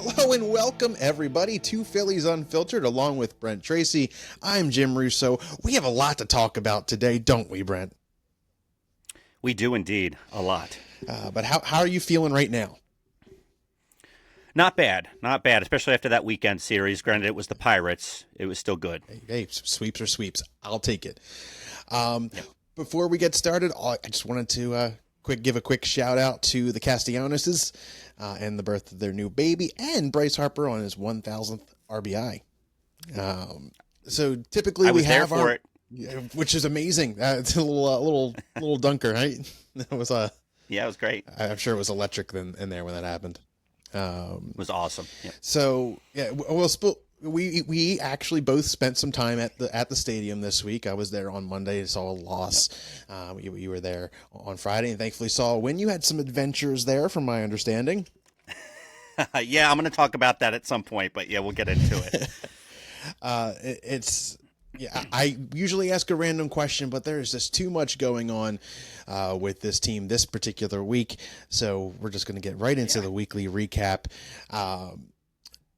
Hello and welcome everybody to Phillies Unfiltered along with Brent Tracy. I'm Jim Russo. We have a lot to talk about today, don't we, Brent? We do indeed, a lot. But how are you feeling right now? Not bad, especially after that weekend series. Granted, it was the Pirates. It was still good. Hey, sweeps are sweeps. I'll take it. Yep. Before we get started, I just wanted to give a quick shout out to the Castellanos and the birth of their new baby, and Bryce Harper on his 1,000th RBI. So typically we have there for it, which is amazing. It's a little dunker, right? That was yeah, it was great. I'm sure it was electric in there when that happened. It was awesome. Yeah. So yeah, we actually both spent some time at the stadium this week. I was there on Monday and saw a loss. Yep. You were there on Friday and thankfully saw a win. You had some adventures there, from my understanding. Yeah, I'm going to talk about that at some point, but yeah, we'll get into it. I usually ask a random question, but there's just too much going on with this team this particular week. So we're just going to get right into the weekly recap.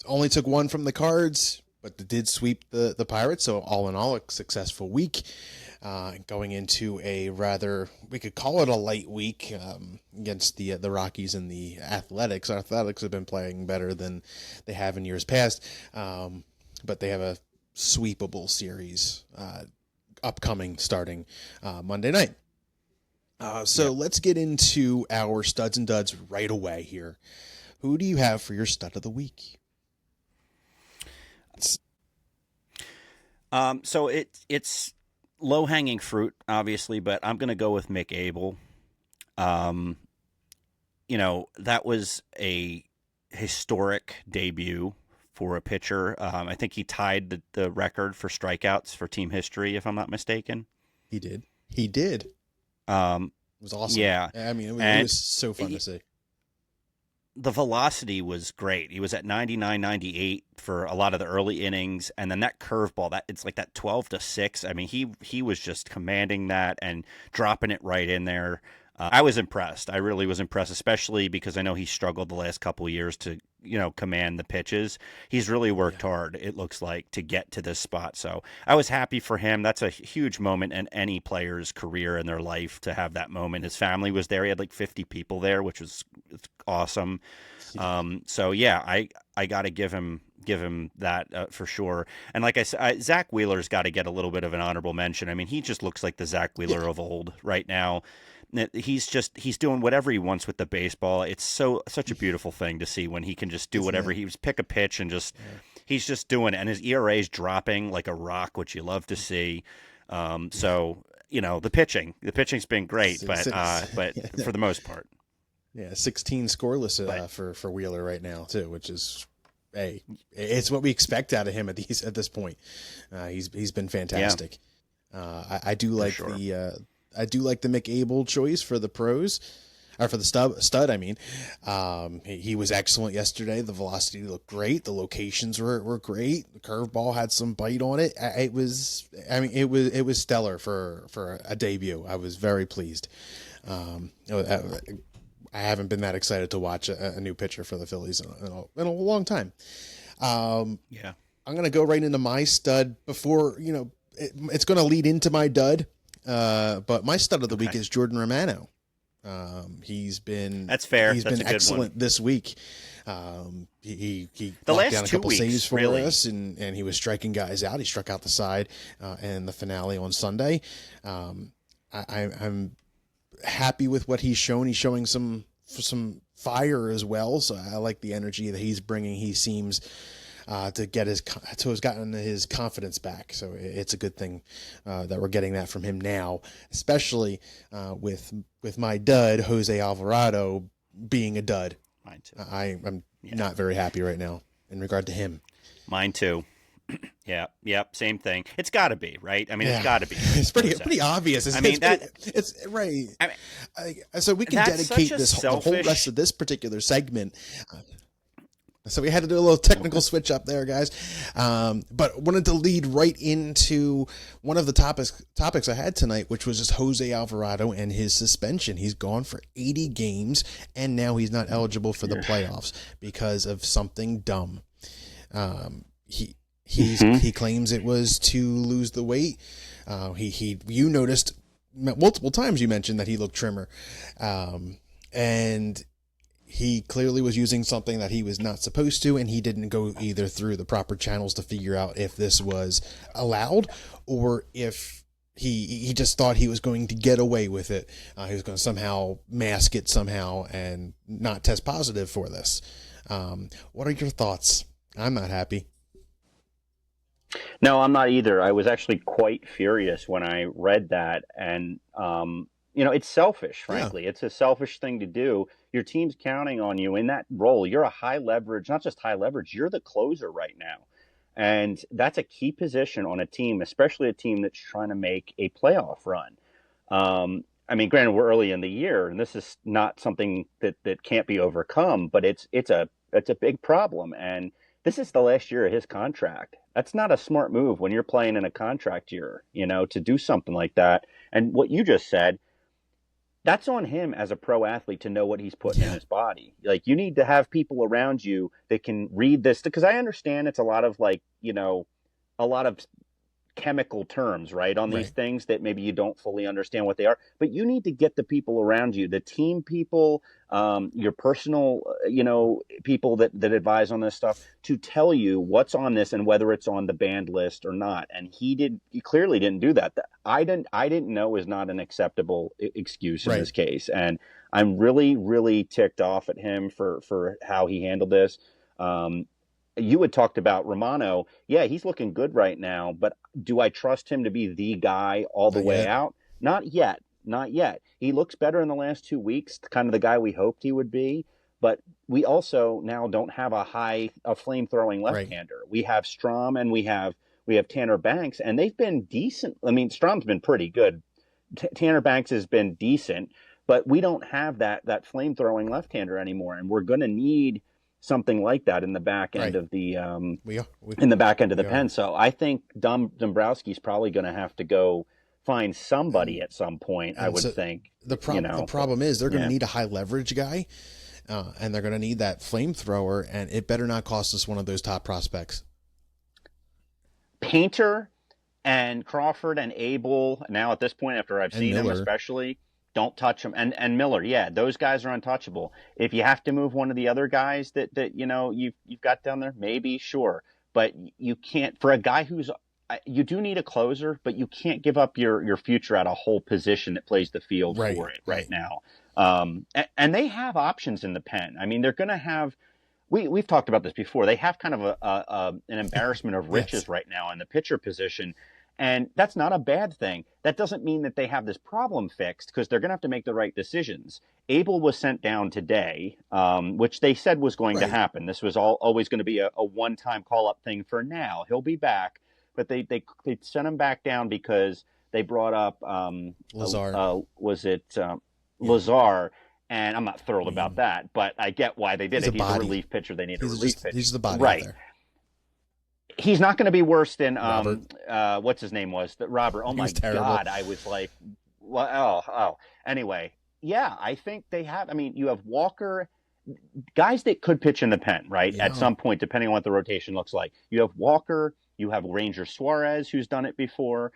Only took one from the Cards, but it did sweep the Pirates. So all in all, a successful week. Going into a rather, we could call it a light week against the Rockies and the Athletics. Our Athletics have been playing better than they have in years past, but they have a sweepable series upcoming starting Monday night. Let's get into our studs and duds right away here. Who do you have for your stud of the week? So it's low-hanging fruit, obviously, but I'm going to go with Mick Abel. That was a historic debut for a pitcher. I think he tied the record for strikeouts for team history, if I'm not mistaken. He did. It was awesome. Yeah. I mean, it was so fun to see. The velocity was great. He was at 99, 98 for a lot of the early innings, and then that curveball, it's like that 12-6. I mean, he was just commanding that and dropping it right in there. I was impressed. I really was impressed, especially because I know he struggled the last couple of years to, command the pitches. He's really worked hard, it looks like, to get to this spot. So I was happy for him. That's a huge moment in any player's career in their life to have that moment. His family was there. He had like 50 people there, which was awesome. I got to give him that for sure. And like I said, Zach Wheeler's got to get a little bit of an honorable mention. I mean, he just looks like the Zach Wheeler of old right now. He's doing whatever he wants with the baseball. It's such a beautiful thing to see when he can just do whatever he was, pick a pitch and he's just doing it. And his ERA is dropping like a rock, which you love to see. The pitching's been great, but for the most part. Yeah, 16 scoreless for Wheeler right now too, which is, it's what we expect out of him at this point. He's been fantastic. Yeah. I do like I do like the Mick Abel choice for the pros, or for the stud. I mean, he was excellent yesterday. The velocity looked great. The locations were great. The curveball had some bite on it. It was stellar for a debut. I was very pleased. I haven't been that excited to watch a new pitcher for the Phillies in a long time. I'm going to go right into my stud before, it's going to lead into my dud. But my stud of the week is Jordan Romano. He's been That's fair. He's That's been excellent this week. He the knocked last down a 2 couple weeks, saves for really. us, and he was striking guys out. He struck out the side in the finale on Sunday. I'm happy with what he's shown. He's showing some fire as well. So I like the energy that he's bringing. He seems has gotten his confidence back. So it's a good thing that we're getting that from him now, especially with my dud, Jose Alvarado, being a dud. Mine too. I'm not very happy right now in regard to him. Mine too. Yep, same thing. It's got to be, right? I mean, it's got to be. It's pretty obvious. It's right. So we can dedicate the whole rest of this particular segment. So we had to do a little technical switch up there, guys. But wanted to lead right into one of the topics I had tonight, which was just Jose Alvarado and his suspension. He's gone for 80 games, and now he's not eligible for the playoffs because of something dumb. He claims it was to lose the weight. You noticed multiple times you mentioned that he looked trimmer, and he clearly was using something that he was not supposed to, and he didn't go either through the proper channels to figure out if this was allowed or if he just thought he was going to get away with it. He was going to somehow mask it somehow and not test positive for this. What are your thoughts? I'm not happy. No, I'm not either. I was actually quite furious when I read that. And, it's selfish, frankly. Yeah. It's a selfish thing to do. Your team's counting on you in that role. You're a high leverage, not just high leverage, you're the closer right now. And that's a key position on a team, especially a team that's trying to make a playoff run. Granted, we're early in the year, and this is not something that can't be overcome, but it's a big problem. And this is the last year of his contract. That's not a smart move when you're playing in a contract year, to do something like that. And what you just said, that's on him as a pro athlete to know what he's putting in his body. Like, you need to have people around you that can read this, because I understand it's a lot of a lot of chemical terms, right, on these things that maybe you don't fully understand what they are, but you need to get the people around you, the team people, your personal, people that advise on this stuff, to tell you what's on this and whether it's on the banned list or not. And he clearly didn't do that. I didn't know is not an acceptable excuse in this case. And I'm really, really ticked off at him for how he handled this. You had talked about Romano. Yeah, he's looking good right now, but do I trust him to be the guy all the way out? Not yet. Not yet. He looks better in the last 2 weeks, kind of the guy we hoped he would be. But we also now don't have a flame-throwing left-hander. We have Strom and we have Tanner Banks, and they've been decent. I mean, Strom's been pretty good. Tanner Banks has been decent, but we don't have that flame-throwing left-hander anymore, and we're going to need something like that in the back end of the in the back end of the pen. So I think Dombrowski's probably going to have to go find somebody at some point. I would think the problem is they're going to need a high leverage guy, and they're going to need that flamethrower, and it better not cost us one of those top prospects. Painter and Crawford and Abel. Now at this point, after I've seen them, especially. Don't touch them. And Miller, those guys are untouchable. If you have to move one of the other guys that you've got down there, maybe, sure. But you can't, for a guy you do need a closer, but you can't give up your future at a whole position that plays the field for it right now. And they have options in the pen. I mean, they're going to have, we've talked about this before. They have kind of an embarrassment of riches right now in the pitcher position. And that's not a bad thing. That doesn't mean that they have this problem fixed, because they're going to have to make the right decisions. Abel was sent down today, which they said was going to happen. This was always going to be a one-time call-up thing for now. He'll be back. But they sent him back down because they brought up Lazar. Lazar? And I'm not thrilled about that, but I get why they did it. He's a relief pitcher. They need a relief pitcher. He's the body right there. He's not going to be worse than what's his name was Robert. Oh my God! I was like, well, Anyway, I think they have. I mean, you have Walker, guys that could pitch in the pen, right? Yeah. At some point, depending on what the rotation looks like. You have Walker. You have Ranger Suarez, who's done it before,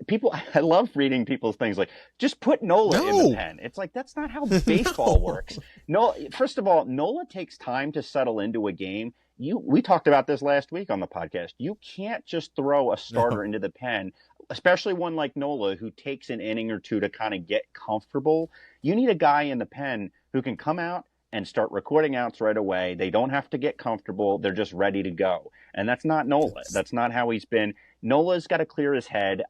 people. I love reading people's things like, just put Nola in the pen. It's like, that's not how baseball works. No, first of all, Nola takes time to settle into a game. We talked about this last week on the podcast. You can't just throw a starter into the pen, especially one like Nola, who takes an inning or two to kind of get comfortable. You need a guy in the pen who can come out and start recording outs right away. They don't have to get comfortable. They're just ready to go. And that's not Nola. That's not how he's been. Nola's got to clear his head.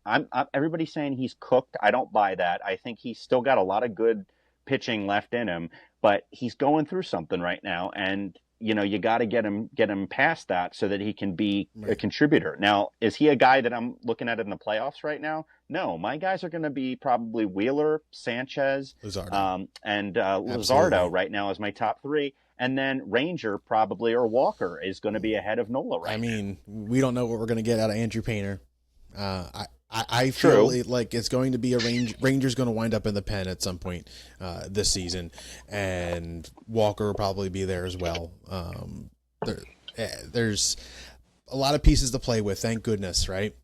Everybody's saying he's cooked. I don't buy that. I think he's still got a lot of good pitching left in him, but he's going through something right now. And you got to get him past that so that he can be a Right. contributor. Now, is he a guy that I'm looking at in the playoffs right now? No, my guys are going to be probably Wheeler, Sanchez, Luzardo. and Luzardo Absolutely. right now as my top three. And then Ranger probably, or Walker is going to be ahead of Nola I right now. mean, we don't know what we're going to get out of Andrew Painter. I feel True. like it's going to be a Ranger's going to wind up in the pen at some point this season, and Walker will probably be there as well. There's a lot of pieces to play with, thank goodness, right?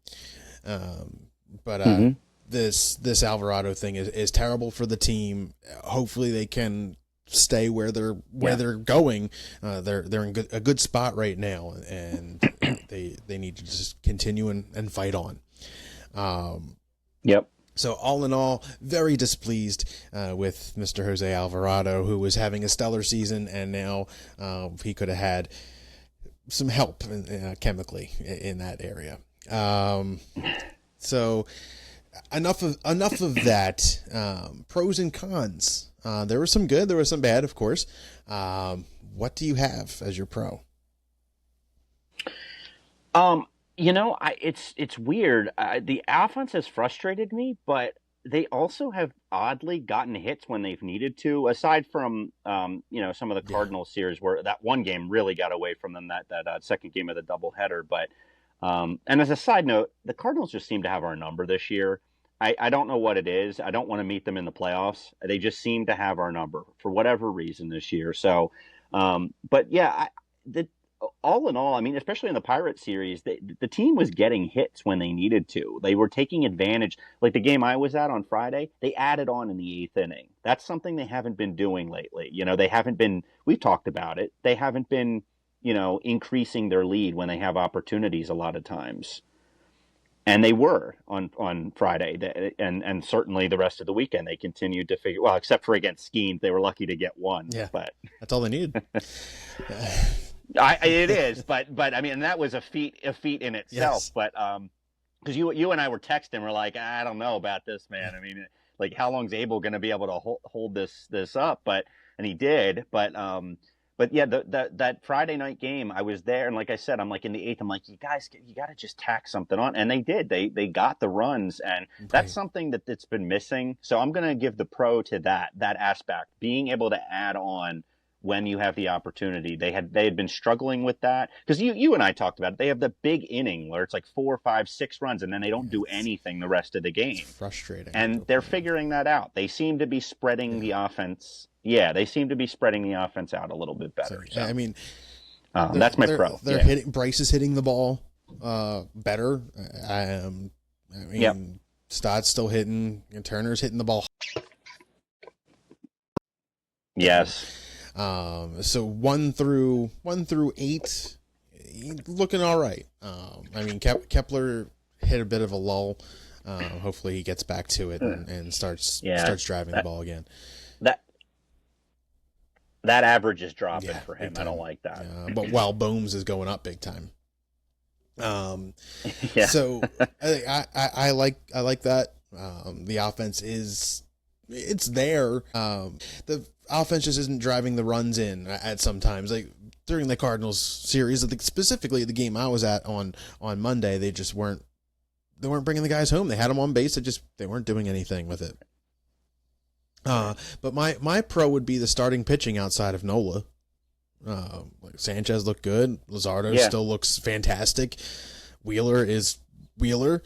But Mm-hmm. this Alvarado thing is terrible for the team. Hopefully they can stay where they're going. They're in a good spot right now, and they need to just continue and fight on. Yep. So all in all, very displeased with Mr. Jose Alvarado, who was having a stellar season, and now he could have had some help chemically in that area. So enough of that. Pros and cons. There was some good, there was some bad, of course. What do you have as your pro? It's weird. The offense has frustrated me, but they also have oddly gotten hits when they've needed to. Aside from some of the Yeah, Cardinals series where that one game really got away from them, that second game of the doubleheader. But and as a side note, the Cardinals just seem to have our number this year. I don't know what it is. I don't want to meet them in the playoffs. They just seem to have our number for whatever reason this year. So, but yeah, all in all, I mean, especially in the Pirates series, the team was getting hits when they needed to. They were taking advantage. Like the game I was at on Friday, they added on in the eighth inning. That's something they haven't been doing lately. They haven't been, we've talked about it, they haven't been, increasing their lead when they have opportunities a lot of times. And they were on Friday, and certainly the rest of the weekend they continued to figure. Well, except for against Skeens, they were lucky to get one. yeah, But that's all they needed. it is, but I mean that was a feat in itself. Yes. But because you and I were texting, we're like, I don't know about this, man. I mean, like how long's Abel going to be able to hold this up? And he did. But yeah, that Friday night game, I was there, and like I said, I'm like in the eighth, I'm like, you guys, you got to just tack something on, and they did. They got the runs, and that's Right. something that's been missing. So I'm gonna give the pro to that aspect, being able to add on when you have the opportunity. They had been struggling with that because you and I talked about it. They have the big inning where it's like 4, 5, 6 runs, and then they don't do anything the rest of the It's game. frustrating to And a they're point. figuring that out. They seem to be spreading Yeah. the offense. Yeah, they seem to be spreading the offense out a little bit So better. I So mean, that's my pro. they're Yeah. hitting. Bryce is hitting the ball better. I Yep. mean, Stott's still hitting, and Turner's hitting the ball. Yes. So 1 through 8, looking all right. I mean, Kepler hit a bit of a lull. Hopefully he gets back to it and starts Yeah. driving the ball again. That that average is dropping Yeah, for big him. I don't time. like that. But while Bohms is going up big time. Yeah. So I like that. The offense it's there. The offense just isn't driving the runs in at sometimes. Like during the Cardinals series, specifically the game I was at on Monday, they just weren't bringing the guys home. They had them on base. They weren't doing anything with it. But my pro would be the starting pitching outside of Nola. Like Sanchez looked good. Luzardo still looks fantastic. Wheeler is Wheeler,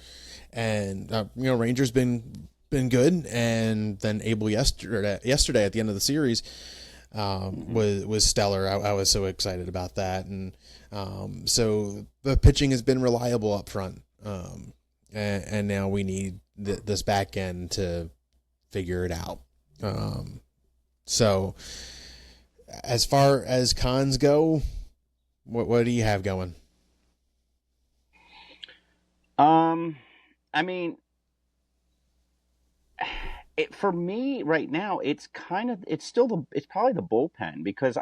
and Ranger's been good. And then Abel yesterday at the end of the series was stellar. I was so excited about that, and so the pitching has been reliable up front. And now we need this back end to figure it out. So as far as cons go, what do you have going? I mean, for me right now, it's probably the bullpen because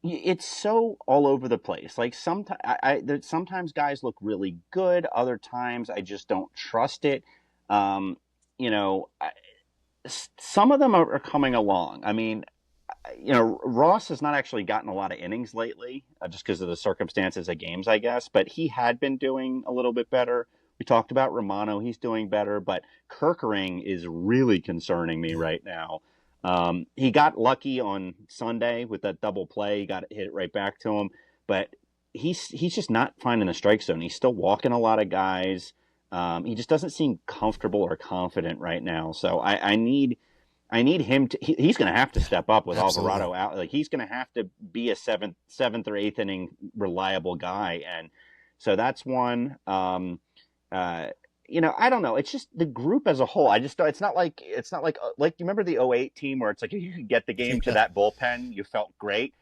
it's so all over the place. Like sometimes guys look really good. Other times I just don't trust it. Um, you know, some of them are coming along. I mean, Ross has not actually gotten a lot of innings lately, just because of the circumstances of games, I guess. But he had been doing a little bit better. We talked about Romano; he's doing better. But Kerkering is really concerning me right now. He got lucky on Sunday with that double play. He got hit right back to him, but he's just not finding the strike zone. He's still walking a lot of guys. He just doesn't seem comfortable or confident right now. So I need him to. He's going to have to step up with Absolutely. Alvarado out. Like he's going to have to be a seventh or eighth inning reliable guy, and so that's one. I don't know. It's just the group as a whole. I just it's not like you remember the '08 team where it's like if you could get the game to that bullpen, you felt great.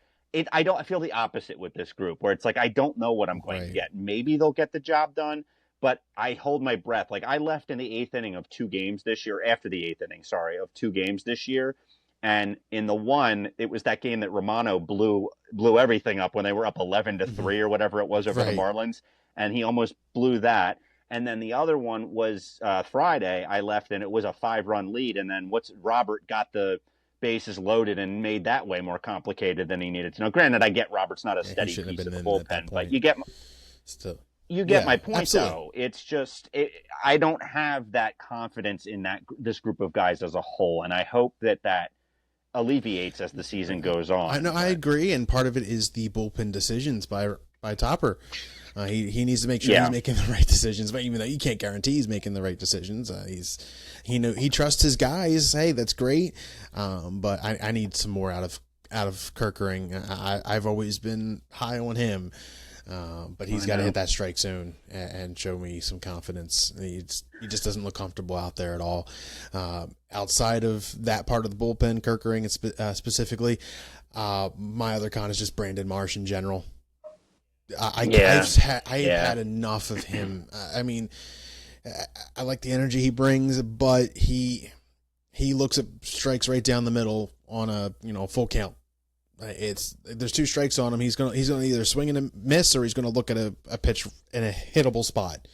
I feel the opposite with this group where it's like I don't know what I'm going to get. Maybe they'll get the job done, but I hold my breath. Like I left in the eighth inning of two games this year, after the eighth inning, sorry, of two games this year. And in the one, it was that game that Romano blew everything up when they were up 11-3 or whatever it was over the Marlins. And he almost blew that. And then the other one was Friday. I left and it was a 5-run lead. And then Robert got the bases loaded and made that way more complicated than he needed to. Now, granted, I get Robert's not a steady piece of the bullpen, but you get my point, absolutely. Though. It's just I don't have that confidence in this group of guys as a whole, and I hope that alleviates as the season goes on. I agree, and part of it is the bullpen decisions by Topper. He needs to make sure he's making the right decisions, but even though you can't guarantee he's making the right decisions, he trusts his guys. Hey, that's great, but I need some more out of Kerkering. I've always been high on him. But he's got to hit that strike zone and show me some confidence. He just doesn't look comfortable out there at all. Outside of that part of the bullpen, Kerkering specifically, my other con is just Brandon Marsh in general. I've had enough of him. I mean, I like the energy he brings, but he looks at strikes right down the middle on a full count. There's two strikes on him. He's gonna either swing and miss, or he's gonna look at a pitch in a hittable spot.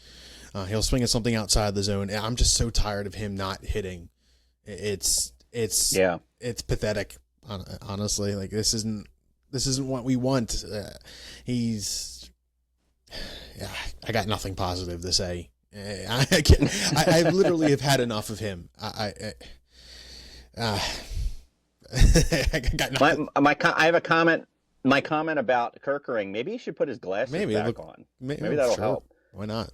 He'll swing at something outside the zone. I'm just so tired of him not hitting. It's pathetic. Honestly, like this isn't what we want. I got nothing positive to say. I literally have had enough of him. I have a comment. My comment about Kerkering. Maybe he should put his glasses back on. Maybe that'll help. Why not?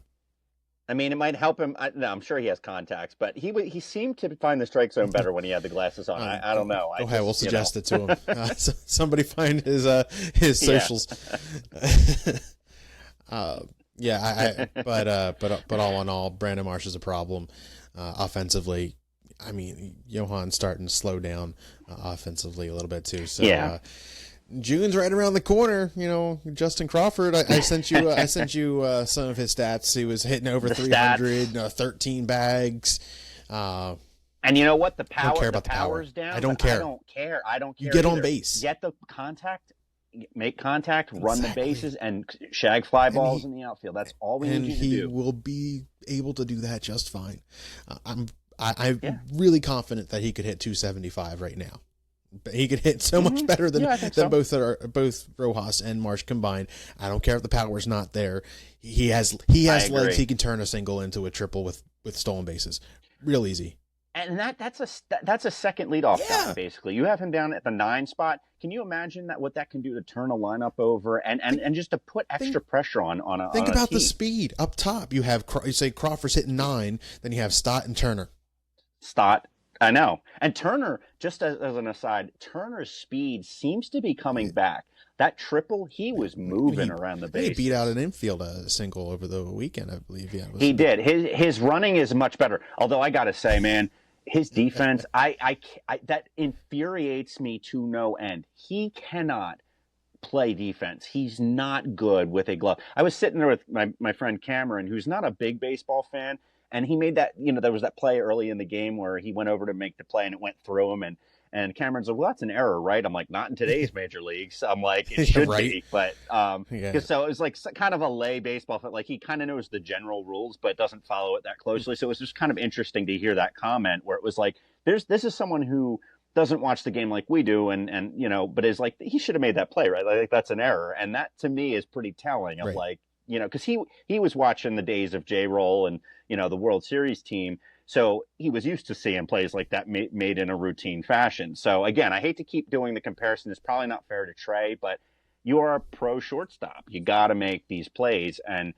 I mean, it might help him. I'm sure he has contacts, but he seemed to find the strike zone better when he had the glasses on. I don't know. We'll suggest it to him. Somebody find his socials. But all in all, Brandon Marsh is a problem offensively. I mean, Johan's starting to slow down offensively a little bit too. So June's right around the corner. Justin Crawford. I sent you some of his stats. He was hitting over 300, 13 bags. And you know what? The power's down. I don't care. You get on base. Get the contact. Make contact. Run the bases and shag fly balls in the outfield. That's all we need you to do. And he will be able to do that just fine. I'm really confident that he could hit 275 right now. But he could hit so much better than both Rojas and Marsh combined. I don't care if the power's not there. He has legs. He can turn a single into a triple with stolen bases. Real easy. And that's a second leadoff guy, basically. You have him down at the 9 spot. Can you imagine what that can do to turn a lineup over and just to put extra pressure on a Think about the speed up top. You say Crawford's hitting 9, then you have Stott and Turner. I know. And Turner, just as an aside, Turner's speed seems to be coming back. That triple, he was moving around the base. He beat out an infield single over the weekend, I believe. Yeah, he did. His running is much better. Although I got to say, man, his defense, that infuriates me to no end. He cannot play defense. He's not good with a glove. I was sitting there with my friend Cameron, who's not a big baseball fan, and he made that, there was that play early in the game where he went over to make the play and it went through him, and Cameron's like, well, that's an error, right? I'm like, not in today's major leagues. I'm like, it should be, but so it was like kind of a lay baseball, like he kind of knows the general rules, but doesn't follow it that closely. So it was just kind of interesting to hear that comment where it was like, this is someone who doesn't watch the game like we do, and but is like, he should have made that play, right? Like, that's an error, and that to me is pretty telling of, Right. like, because he was watching the days of J-Roll and the World Series team, so he was used to seeing plays like that made in a routine fashion. So again, I hate to keep doing the comparison. It's probably not fair to Trey, but you are a pro shortstop. You got to make these plays, and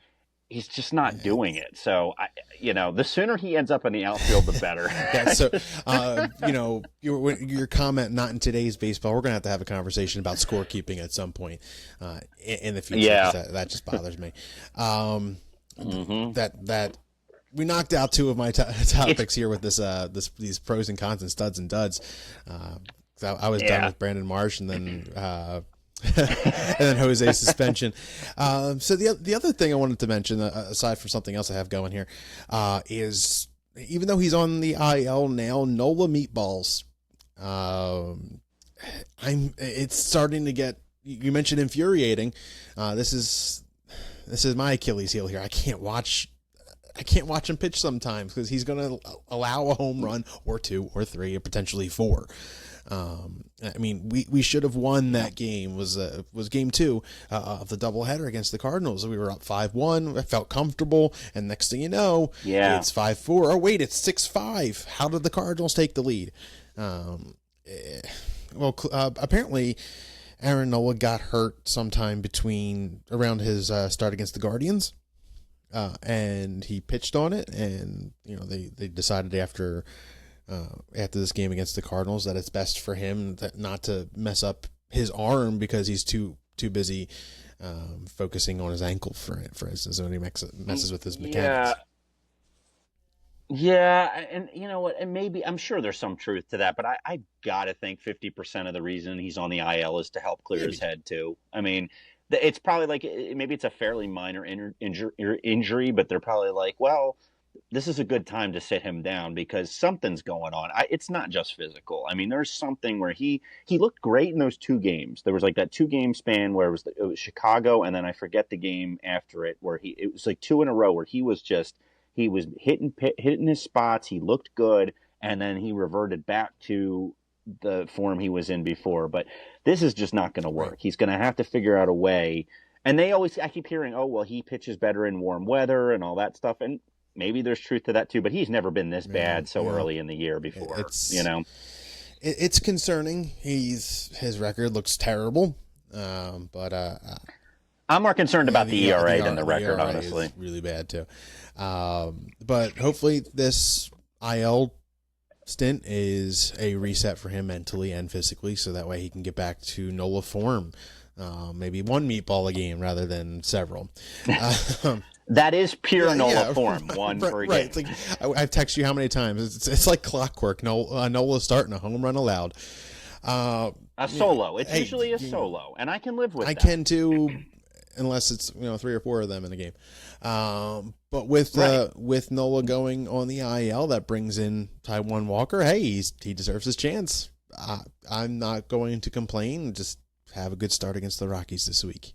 he's just not doing it. So the sooner he ends up in the outfield, the better. Yeah. So, your comment, not in today's baseball. We're gonna have a conversation about scorekeeping at some point in the future. Yeah. That just bothers me. That we knocked out two of my topics here with these pros and cons and studs and duds. I was done with Brandon Marsh, and then and then Jose's suspension. So the other thing I wanted to mention, aside from something else I have going here, is even though he's on the IL now, Nola Meatballs. It's starting to get. You mentioned infuriating. This is my Achilles heel here. I can't watch him pitch sometimes because he's going to allow a home run or two or three or potentially four. I mean, we should have won that game. Was game 2 of the doubleheader against the Cardinals. We were up 5-1. I felt comfortable, and next thing you know, it's 5-4. Oh wait, it's 6-5. How did the Cardinals take the lead? Apparently, Aaron Nola got hurt sometime around his start against the Guardians, and he pitched on it, and they decided after this game against the Cardinals that it's best for him not to mess up his arm because he's too busy focusing on his ankle, for instance, when he messes with his mechanics. Yeah, and you know what? And maybe, I'm sure there's some truth to that, but I gotta think 50% of the reason he's on the IL is to help clear his head too. I mean, it's probably like, maybe it's a fairly minor injury, but they're probably like, well, this is a good time to sit him down because something's going on. It's not just physical. I mean, there's something where he looked great in those 2 games. There was like that 2-game span where it was Chicago, and then I forget the game after it where it was like 2 in a row where he was hitting his spots. He looked good, and then he reverted back to the form he was in before. But this is just not going to work. Right. He's going to have to figure out a way. And I keep hearing, oh, well, he pitches better in warm weather and all that stuff. And maybe there's truth to that too, but he's never been this bad early in the year before. It's concerning. His record looks terrible, but I'm more concerned about the ERA than the record, honestly. Is really bad too. But hopefully this IL stint is a reset for him mentally and physically, so that way he can get back to Nola form. Maybe one meatball a game rather than several. That is pure Nola form, one per game. Right. It's like, I've texted you how many times. It's like clockwork. Nola's starting a home run allowed. A solo. It's usually a solo, and I can live with that. I can too, unless it's 3 or 4 of them in a game. But with Nola going on the IL, that brings in Taijuan Walker. Hey, he deserves his chance. I'm not going to complain. Just have a good start against the Rockies this week.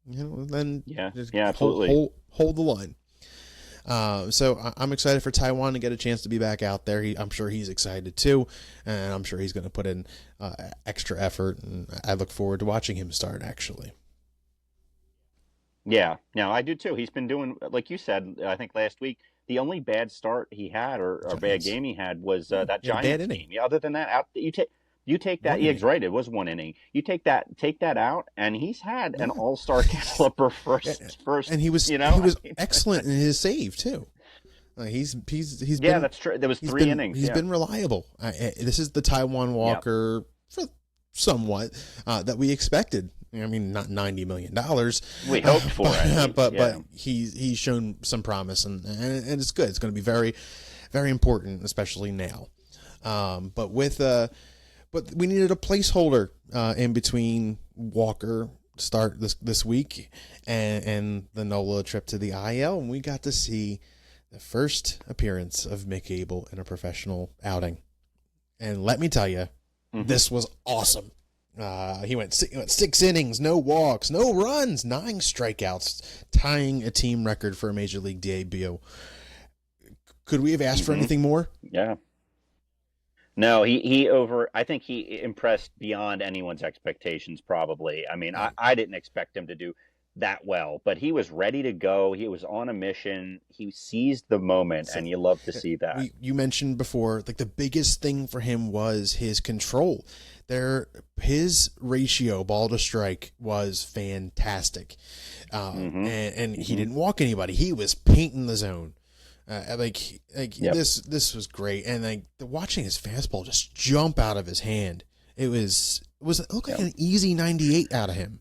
Then absolutely. Hold the line. So I'm excited for Taijuan to get a chance to be back out there. I'm sure he's excited too, and I'm sure he's going to put in extra effort, and I look forward to watching him start, actually. Yeah, no, I do too. He's been doing, like you said, I think last week, the only bad start he had or bad game he had was that Giants game. Yeah, other than that, you take that. Yeah, right. It was 1 inning. You take that out, and he's had an all-star caliber first. And he was excellent in his save too. He's been, that's true. There was 3 innings. He's been reliable. This is the Taijuan Walker, for somewhat that we expected. I mean, not $90 million. We hoped for it, but he's shown some promise, and it's good. It's going to be very, very important, especially now. But we needed a placeholder in between Walker start this week and the Nola trip to the IL, and we got to see the first appearance of Mick Abel in a professional outing. And let me tell you, this was awesome. He went 6 innings, no walks, no runs, 9 strikeouts, tying a team record for a major league debut. Could we have asked for anything more? Yeah. No, he over. I think he impressed beyond anyone's expectations. Probably. I mean, Right. I didn't expect him to do that well, but he was ready to go. He was on a mission. He seized the moment, So and you love to see that. you mentioned before, like the biggest thing for him was his control. His ratio ball to strike was fantastic, Mm-hmm. and he Mm-hmm. didn't walk anybody. He was painting the zone. Yep. This was great, and like watching his fastball just jump out of his hand, it looked like Yep. an easy 98 out of him.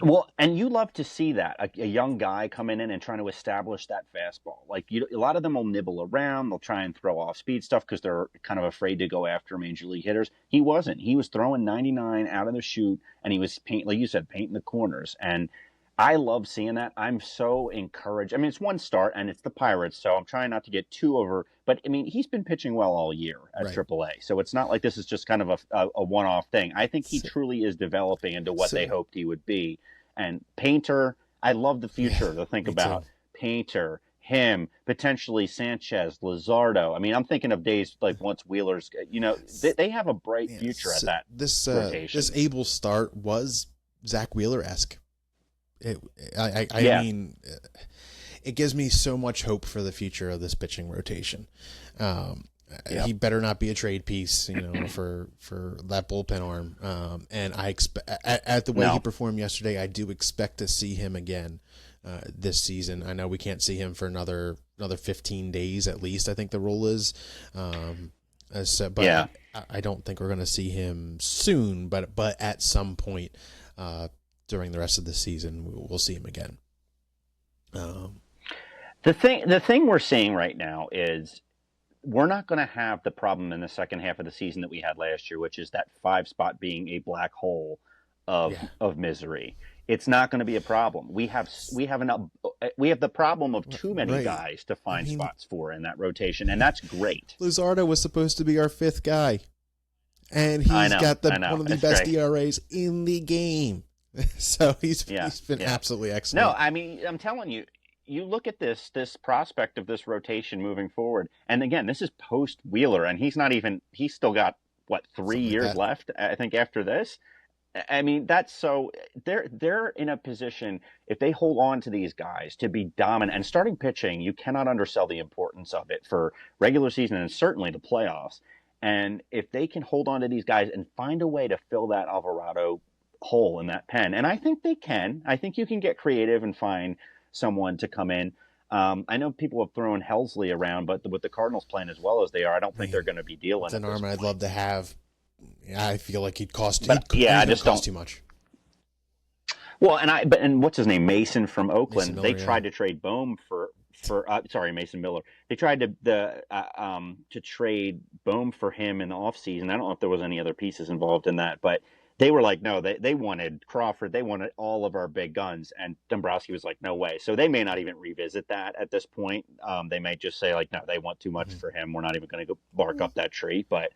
Well, and you love to see that a young guy coming in and trying to establish that fastball. Like a lot of them will nibble around, they'll try and throw off speed stuff because they're kind of afraid to go after major league hitters. He wasn't. He was throwing 99 out of the chute, and he was like you said, painting the corners. And I love seeing that. I'm so encouraged. I mean, it's one start and it's the Pirates, so I'm trying not to get too over. But I mean, he's been pitching well all year at Right. AAA, so it's not like this is just kind of a one-off thing. I think he So, truly is developing into what they so hoped he would be. And Painter, I love the yeah, future to think me too. about. Painter, him, potentially Sanchez, Luzardo. I mean, I'm thinking of days like once Wheeler's. They have a bright future at Yes, that this rotation. Abel start was Zach Wheeler esque. It, I Yeah, mean, it gives me so much hope for the future of this pitching rotation. Um, yeah, he better not be a trade piece, for that bullpen arm. And I expect, at the way he no, performed yesterday, I do expect to see him again this season. I know we can't see him for another 15 days at least. I think the rule is, but yeah. I don't think we're going to see him soon. But at some point during the rest of the season, we'll see him again. Um, The thing we're seeing right now is we're not going to have the problem in the second half of the season that we had last year, which is that five spot being a black hole of yeah, misery. It's not going to be a problem. We have the problem of too many right. guys to I find mean, spots for in that rotation, and that's great. Luzardo was supposed to be our fifth guy, and I he's know, got I know, one of the it's best great. ERAs in the game. So Yeah, he's been yeah. absolutely No, excellent. I mean, I'm telling you, you look at this prospect of this rotation moving forward, and again, this is post Wheeler, and he's still got what, three Something like years that. left, I think, after this. I mean, that's so they're in a position if they hold on to these guys to be dominant and starting pitching, you cannot undersell the importance of it for regular season and certainly the playoffs. And if they can hold on to these guys and find a way to fill that Alvarado hole in that pen, and I think they can. I think you can get creative and find someone to come in. I know people have thrown Helsley around, but with the Cardinals playing as well as they are, I don't I think they're mean, going to be it's dealing an at this arm I'd point. love to have. Yeah, I feel like But yeah, he's I going to just cost don't. too much. Well, and what's his name, Mason from Mason Oakland? They Miller, yeah. tried to trade Bohm for sorry, Mason Miller. They tried to trade Bohm for him in the offseason. I don't know if there was any other pieces involved in that, but they were like, no, they wanted Crawford, they wanted all of our big guns, and Dombrowski was like, no way. So they may not even revisit that at this point. They may just say like, no, they want too much Mm-hmm. for him. We're not even going to go bark Well, up that tree, but.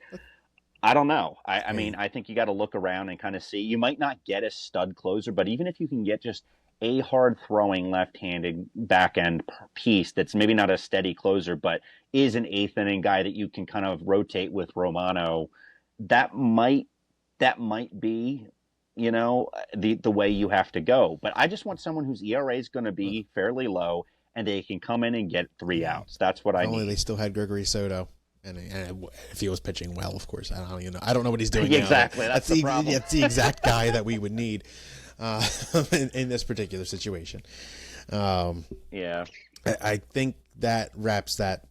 I don't know. I mean, hey, I think you got to look around and kind of see. You might not get a stud closer, but even if you can get just a hard throwing left handed back end piece that's maybe not a steady closer, but is an eighth inning guy that you can kind of rotate with Romano, that might be, the way you have to go. But I just want someone whose ERA is going to well, be fairly low and they can come in and get three hey, outs. That's what if I only they need. still had Gregory Soto. And if he was pitching well, of course, I don't know what he's doing now, but Exactly. That's the problem. that's the exact guy that we would need uh, in this particular situation. Um, Yeah. I think that wraps that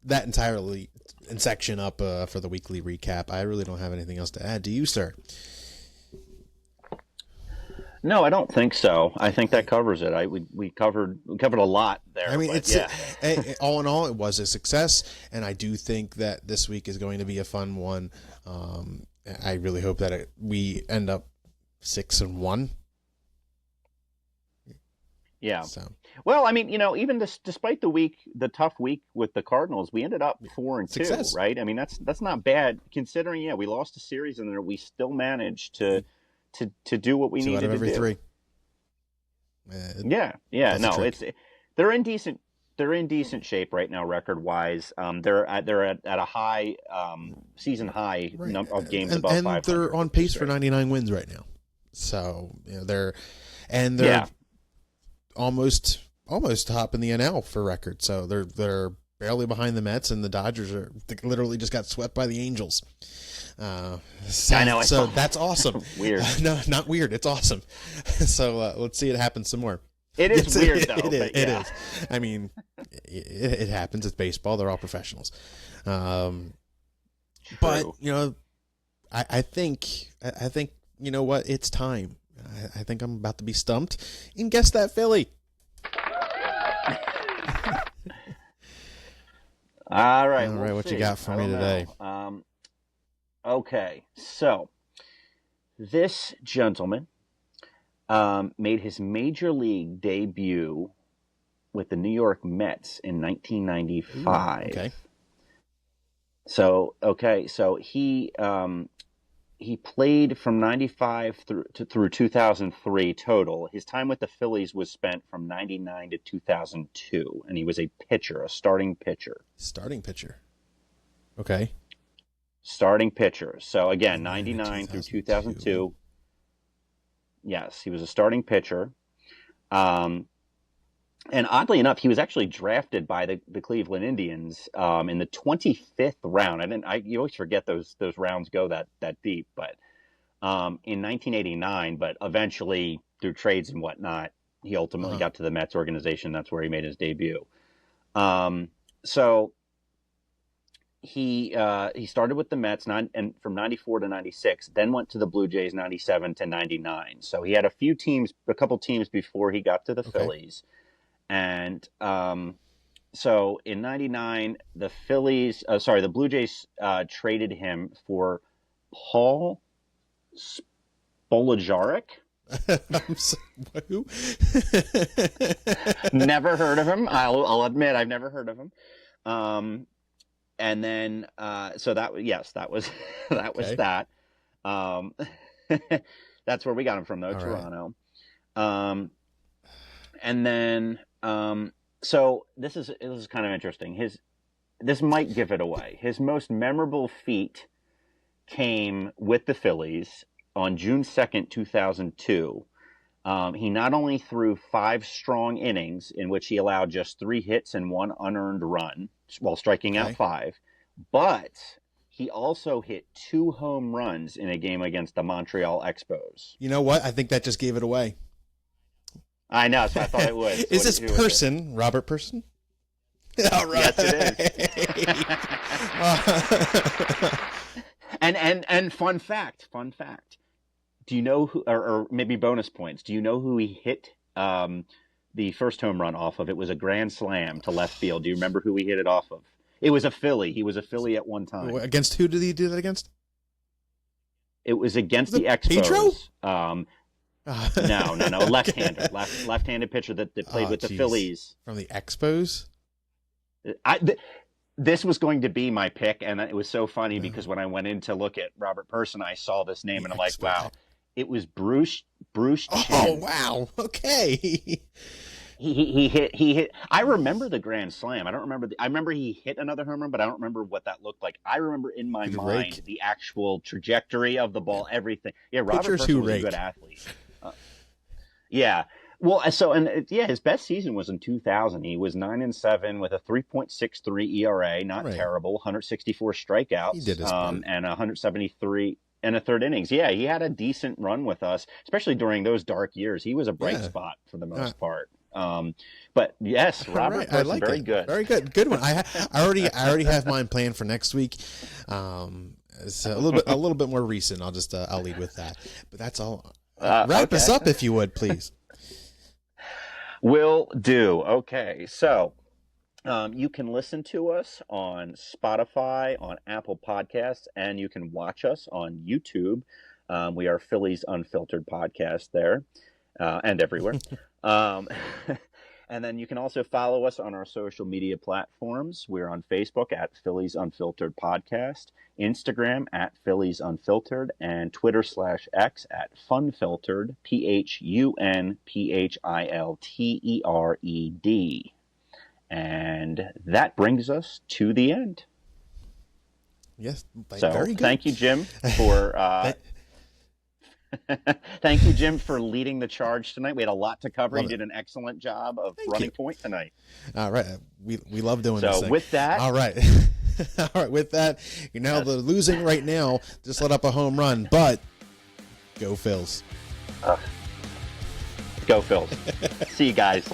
entirely in section up for the weekly recap. I really don't have anything else to add. Do you, sir? No, I don't think so. I think that covers it. We covered a lot I there, mean, but yeah, all in all, it was a success, and I do think that this week is going to be a fun one. I really hope that we end up 6-1. yeah. So Well, I mean, even despite the tough week with the Cardinals, we ended up 4-2, success. right? I mean, that's not bad considering. Yeah, we lost a series and then we still managed to do what we 2 out of needed to every do. 3. Yeah, yeah. That's a No, trick. they're in decent they're in decent shape right now, record wise. They're at a high season high Right. of games above And 500. they're on pace for 99 wins right now. So they're almost top in the NL for record. So they're barely behind the Mets, and the Dodgers literally just got swept by the Angels. I know. So that's awesome. Weird. No, not weird. It's awesome. So let's see it happen some more. It is weird, though. It is. I mean, it happens. It's baseball. They're all professionals. But I think you know what? It's time. I think I'm about to be stumped. And guess that Philly. All right. All right. What you got for me today? Okay. So this gentleman made his major league debut with the New York Mets in 1995. Okay. So he played from 95 through 2003 total. His time with the Phillies was spent from 99 to 2002, and he was a starting pitcher. Starting pitcher. Okay. Starting pitcher. So again, 99 through 2002. Yes, he was a starting pitcher. And oddly enough, he was actually drafted by the Cleveland Indians in the 25th round. You always forget those rounds go that deep, but in 1989. But eventually, through trades and whatnot, he ultimately got to the Mets organization. That's where he made his debut. So he started with the Mets and from 94 to 96, then went to the Blue Jays 97 to 99. So he had a couple teams before he got to the Phillies. And so in 99, the Blue Jays traded him for Paul Spoljarek. Who? Never heard of him. I'll admit I've never heard of him. And then that was Okay. that. That's where we got him from, though, Toronto. Right. And then so this is kind of interesting. This might give it away. His most memorable feat came with the Phillies on June 2nd, 2002. He not only threw 5 strong innings in which he allowed just 3 hits and 1 unearned run while striking out 5, but he also hit 2 home runs in a game against the Montreal Expos. You know what? I think that just gave it away. I know, so I thought it would. So is this person Robert Person? All right. Yes, it is. And fun fact. Do you know who, or maybe bonus points? Do you know who he hit the first home run off of? It was a grand slam to left field. Do you remember who he hit it off of? It was a Philly. He was a Philly at one time. Against who did he do that against? It was against the Expos. Pedro? No. Left-hander. Left-handed pitcher that played with the Phillies. From the Expos? This was going to be my pick, and it was so funny because when I went in to look at Robert Person, I saw this name, and I'm like, wow. It was Bruce Chen. Oh, wow. Okay. He hit. I remember the grand slam. I don't remember. I remember he hit another home run, but I don't remember what that looked like. I remember in my mind the actual trajectory of the ball, everything. Yeah, Robert Person was a good athlete. Yeah. Well, his best season was in 2000. He was 9-7 with a 3.63 ERA, not terrible. 164 strikeouts. He did his part. And 173 and a third innings. Yeah, he had a decent run with us, especially during those dark years. He was a bright spot for the most part. But yes, Robert Person, like very good. Very good one. I already have mine planned for next week. It's a little bit more recent. I'll lead with that. But that's all. Wrap us up if you would, please. Will do. Okay, so you can listen to us on Spotify, on Apple Podcasts, and you can watch us on YouTube. We are Phillies Unfiltered Podcast there and everywhere. And then you can also follow us on our social media platforms. We're on Facebook at Phillies Unfiltered Podcast, Instagram at Phillies Unfiltered, and Twitter/X at Funfiltered, PHUNPHILTERED. And that brings us to the end. Yes, So very good. Thank you, Jim, for thank you, Jim, for leading the charge tonight. We had a lot to cover. You did an excellent job of running point tonight. All right, we love doing this. So thing. with that, all right, all right. With that, you're now losing right now. Just let up a home run, but go Phils. Go Phils. See you guys.